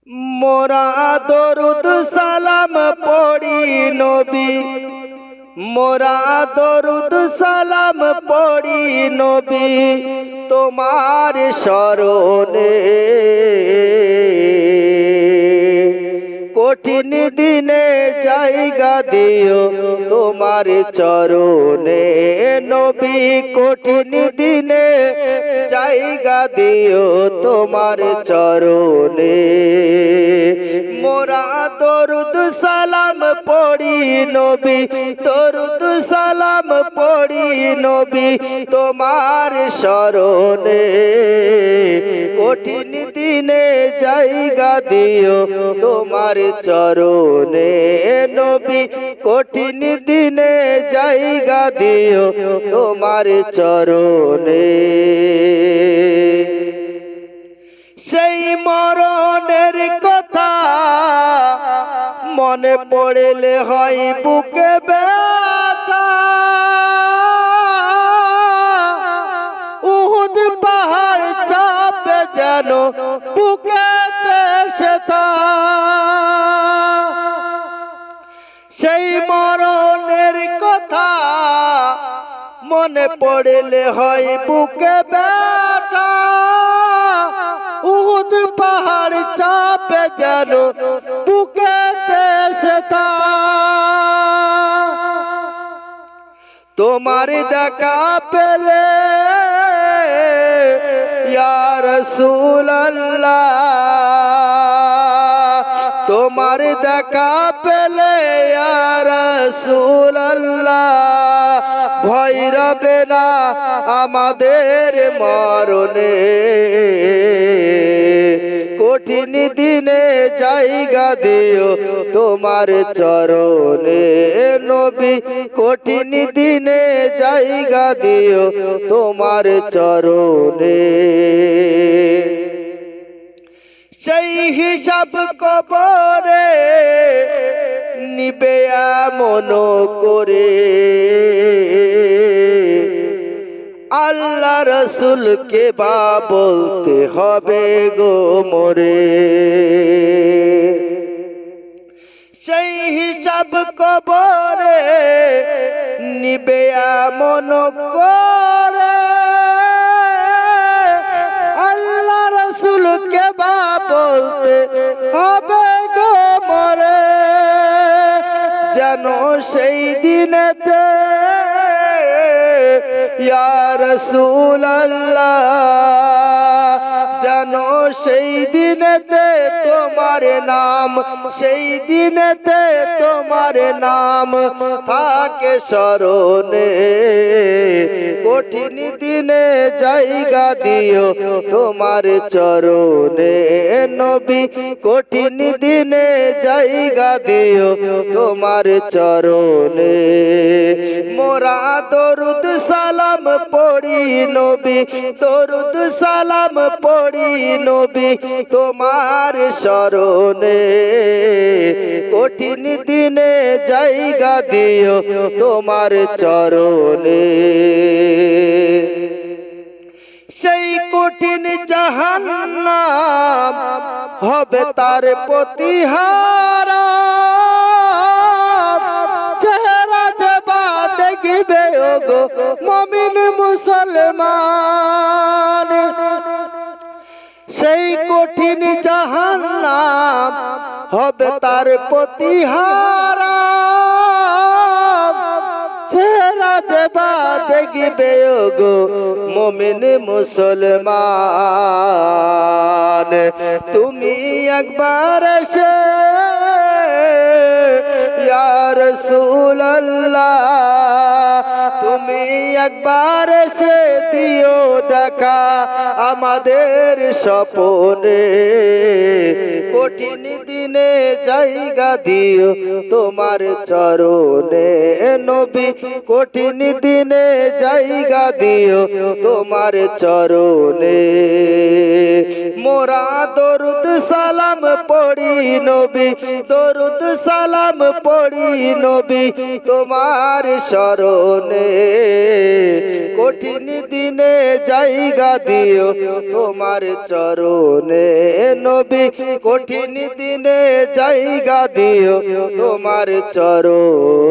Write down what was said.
মোরা দরুদ সালাম পড়ি নবী, মোরা দরুদ সালাম পড়ি নবী তোমার শরণে। কঠিন দিনে জায়গা দিও তোমার চরণে নবী, কঠিন দিনে জায়গা দিও তোমার চরণে। মোরা দরুদ সালাম পড়ি নবী, দরুদ সালাম পড়ি নবী তোমার শরণে। কঠিন দিনে জায়গা দিও তোমার চরণে নবী, কঠিন দিনে জায়গা দিও তোমার চরণে। সেই মরণের কথা মনে পড়লে হয় বুকে ব্যথা, উহুদ পাহাড় চাপে যেন বুকেতে সেথা। সেই মরণের কথা মনে পড়লে হয় বুকে ব্যথা, উহুদ পাহাড় চাপে যেন বুকেতে সেথা। তোমার দেখা পেলে ইয়া রাসূলুল্লাহ, তোমার দেখা পেলে ইয়া রাসূলুল্লাহ ভয় রবে না আমাদের মরণে। কঠিন দিনে জায়গা দিও তোমার চরণে নবী, কঠিন দিনে জায়গা দিও তোমার চরণে। সেই হিসাব কবরে নিবে এমন করে, আল্লাহ রসুলকে বা বলতে হবে গো মোরে। সেই হিসাব কবরে নিবে এমন করে, আল্লাহ রসুলকে বা বলতে হবে গো মোরে। যেন সেই দিনেতে ইয়া রাসূলুল্লাহ, যেন সেই দিনেতে তোমার নাম, সেই দিনেতে তোমার নাম থাকে স্মরণে। কঠিন দিনে জায়গা দিও তোমার চরণে নবী, কঠিন দিনে জায়গা দিও তোমার চরণে। মোরা দরুদ সালাম পড়ি নবী, দরুদ সালাম পড়ি নবী তোমার শরণে। কঠিন দিনে জায়গা দিও তোমার চরণে। সেই কঠিন জাহান্নাম হবে তার প্রতিহারা, চেহারা যেবা দেখিবে ওগো মুমিন মুসলমান। সেই কঠিন জাহান্নাম হবে তার প্রতিহারা, চেহারা যেবা দেখিবে ওগো মুমিন মুসলমান। তুমি একবার এসে ইয়া রাসূলুল্লাহ, তুমি একবার এসে দিও দেখা আমাদের স্বপনে। কঠিন দিনে জায়গা দিও তোমার চরণে নবী, কঠিন দিনে জায়গা দিও তোমার চরণে। মোরা দরুদ সালাম পড়ি নবী, দরুদ সালাম পড়ি নবী তোমার শরণে। কঠিন দিনে জায়গা দিও তোমার চরণে নবী, কঠিন কঠিন দিনে জায়গা দিও তোমার চরণ।